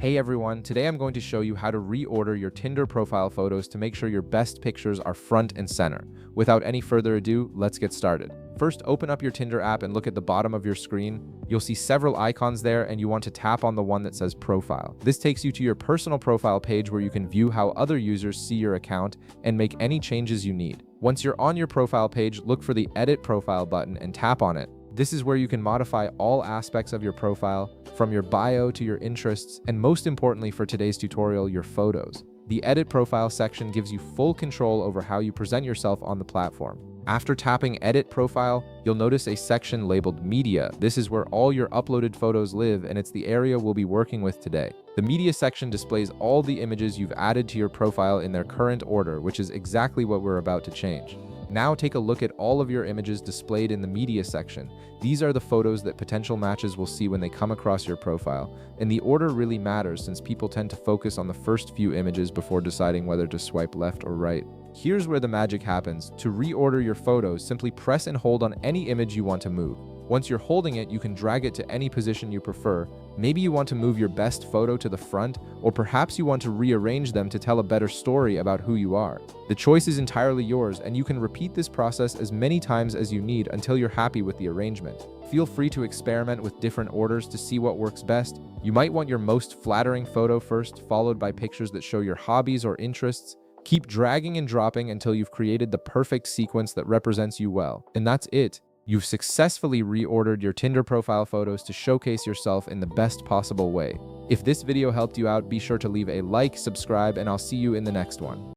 Hey everyone, today I'm going to show you how to reorder your Tinder profile photos to make sure your best pictures are front and center. Without any further ado, let's get started. First, open up your Tinder app and look at the bottom of your screen. You'll see several icons there and you want to tap on the one that says Profile. This takes you to your personal profile page where you can view how other users see your account and make any changes you need. Once you're on your profile page, look for the Edit Profile button and tap on it. This is where you can modify all aspects of your profile, from your bio to your interests, and most importantly for today's tutorial, your photos. The Edit Profile section gives you full control over how you present yourself on the platform. After tapping Edit Profile, you'll notice a section labeled Media. This is where all your uploaded photos live, and it's the area we'll be working with today. The Media section displays all the images you've added to your profile in their current order, which is exactly what we're about to change. Now take a look at all of your images displayed in the Media section. These are the photos that potential matches will see when they come across your profile, and the order really matters since people tend to focus on the first few images before deciding whether to swipe left or right. Here's where the magic happens. To reorder your photos, simply press and hold on any image you want to move. Once you're holding it, you can drag it to any position you prefer. Maybe you want to move your best photo to the front, or perhaps you want to rearrange them to tell a better story about who you are. The choice is entirely yours, and you can repeat this process as many times as you need until you're happy with the arrangement. Feel free to experiment with different orders to see what works best. You might want your most flattering photo first, followed by pictures that show your hobbies or interests. Keep dragging and dropping until you've created the perfect sequence that represents you well. And that's it. You've successfully reordered your Tinder profile photos to showcase yourself in the best possible way. If this video helped you out, be sure to leave a like, subscribe, and I'll see you in the next one.